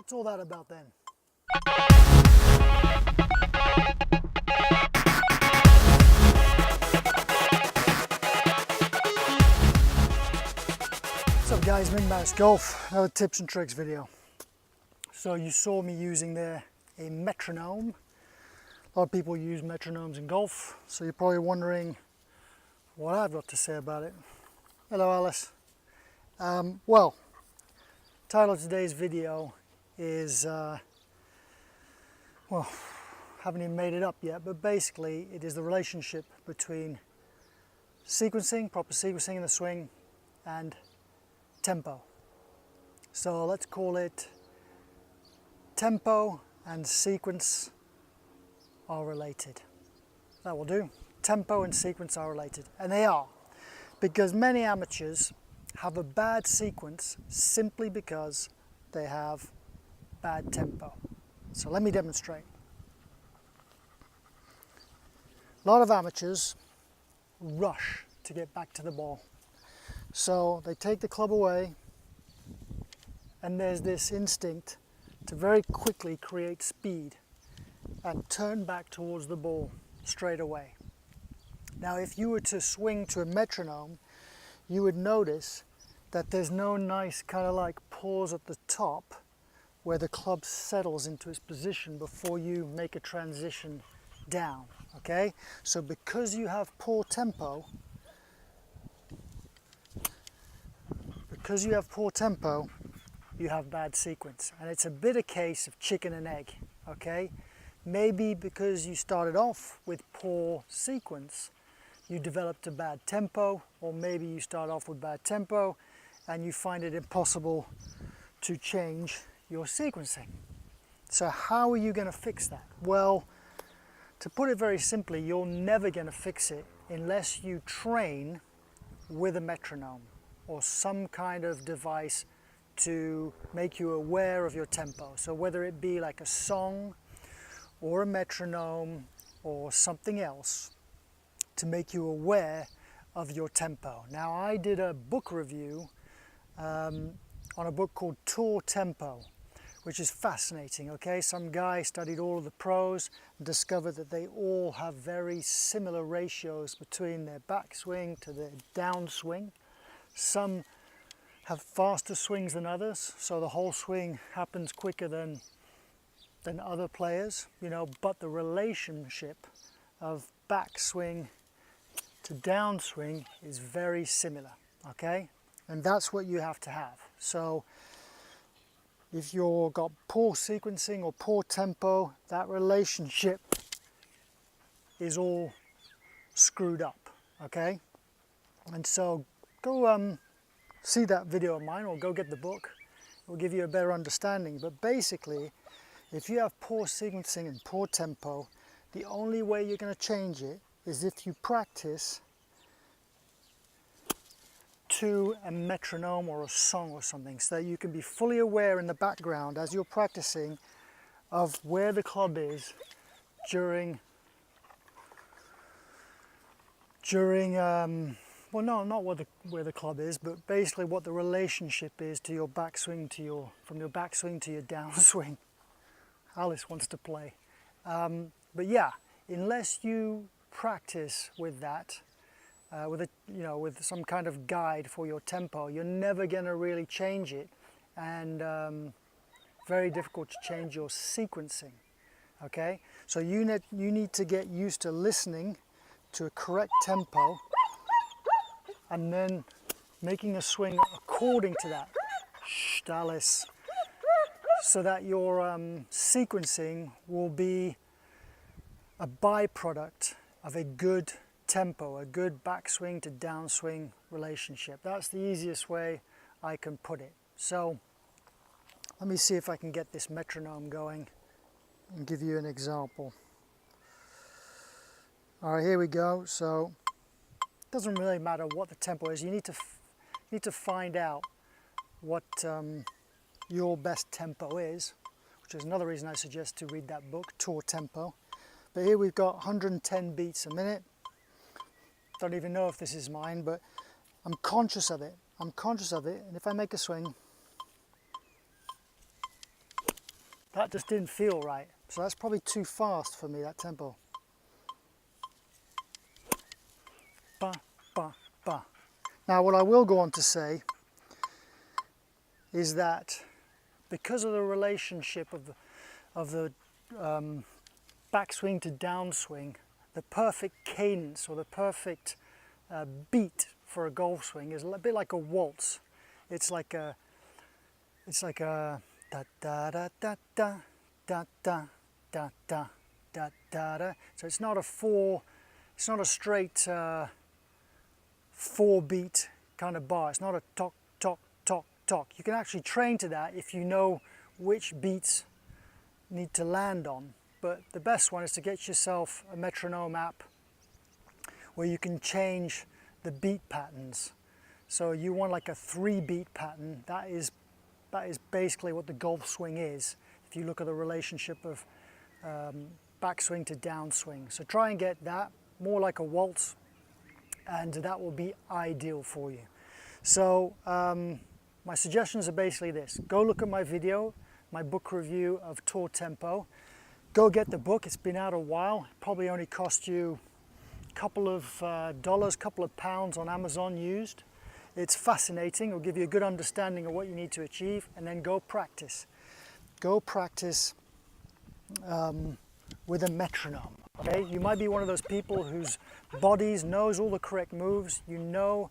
what's all that about then? What's up guys, MIGMATIS Golf, another tips and tricks video. So you saw me using there a metronome. A lot of people use metronomes in golf, so you're probably wondering what I've got to say about it. Hello Alice. Well, title of today's video is, well, haven't even made it up yet, but basically it is the relationship between sequencing, proper sequencing in the swing, and tempo. So let's call it tempo and sequence are related. That will do. Tempo and sequence are related, and they are, because many amateurs have a bad sequence simply because they have bad tempo. So let me demonstrate. A lot of amateurs rush to get back to the ball. So they take the club away, and there's this instinct to very quickly create speed and turn back towards the ball straight away. Now if you were to swing to a metronome, you would notice that there's no nice kind of like pause at the top where the club settles into its position before you make a transition down, okay? So because you have poor tempo, you have bad sequence, and it's a bit a case of chicken and egg, okay? Maybe because you started off with poor sequence, you developed a bad tempo, or maybe you start off with bad tempo and you find it impossible to change your sequencing. So how are you going to fix that? Well, to put it very simply, you're never going to fix it unless you train with a metronome or some kind of device to make you aware of your tempo. So whether it be like a song or a metronome or something else to make you aware of your tempo. Now I did a book review on a book called Tour Tempo, which is fascinating, okay? Some guy studied all of the pros and discovered that they all have very similar ratios between their backswing to their downswing. Some have faster swings than others, so the whole swing happens quicker than other players, you know, but the relationship of backswing to downswing is very similar, okay? And that's what you have to have. So if you've got poor sequencing or poor tempo, that relationship is all screwed up, okay? And so go see that video of mine or go get the book. It will give you a better understanding. But basically, if you have poor sequencing and poor tempo, the only way you're going to change it is if you practice to a metronome or a song or something, so that you can be fully aware in the background as you're practicing of where the club is during well, no, not where the club is, but basically what the relationship is to your backswing, from your backswing to your downswing. Alice wants to play. But yeah, unless you practice with that, with some kind of guide for your tempo, you're never going to really change it, and very difficult to change your sequencing. Okay, so you need to get used to listening to a correct tempo and then making a swing according to that. Shh, Alice. So that your sequencing will be a byproduct of a good tempo, a good backswing to downswing relationship. That's the easiest way I can put it. So let me see if I can get this metronome going and give you an example. All right, here we go. So it doesn't really matter what the tempo is. You need to find out what your best tempo is, which is another reason I suggest to read that book, Tour Tempo. But here we've got 110 beats a minute. Don't even know if this is mine, but I'm conscious of it. I'm conscious of it, and if I make a swing, That just didn't feel right. So that's probably too fast for me, that tempo. Ba, ba, ba. Now what I will go on to say is that because of the relationship of the backswing to downswing, the perfect cadence or the perfect beat for a golf swing is a bit like a waltz. It's like a da da da da da da da da da da da da. So it's not a straight 4-beat kind of bar. It's not a tock tock tock tock. You can actually train to that if you know which beats need to land on. But the best one is to get yourself a metronome app where you can change the beat patterns. So you want like a 3-beat pattern. That is basically what the golf swing is, if you look at the relationship of backswing to downswing. So try and get that more like a waltz, and that will be ideal for you. So my suggestions are basically this. Go look at my video, my book review of Tour Tempo. Go get the book. It's been out a while. It probably only cost you a couple of dollars, couple of pounds on Amazon used. It's fascinating. It'll give you a good understanding of what you need to achieve, and then go practice. Go practice with a metronome. Okay? You might be one of those people whose bodies knows all the correct moves. You know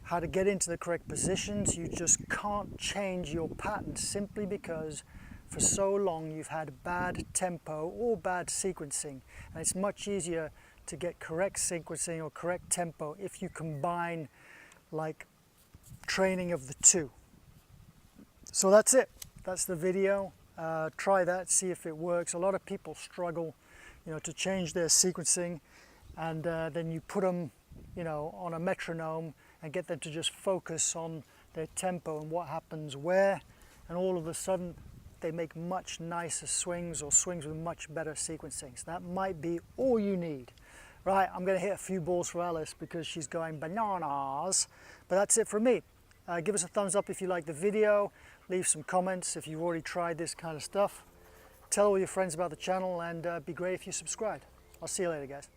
how to get into the correct positions. You just can't change your pattern simply because for so long you've had bad tempo or bad sequencing. And it's much easier to get correct sequencing or correct tempo if you combine like training of the two. So that's it. That's the video. Try that, see if it works. A lot of people struggle, to change their sequencing, and then you put them, on a metronome and get them to just focus on their tempo and what happens where, and all of a sudden they make much nicer swings, or swings with much better sequencing. So that might be all you need. Right, I'm going to hit a few balls for Alice because she's going bananas. But that's it from me. Give us a thumbs up if you like the video. Leave some comments if you've already tried this kind of stuff. Tell all your friends about the channel, and be great if you subscribe. I'll see you later, guys.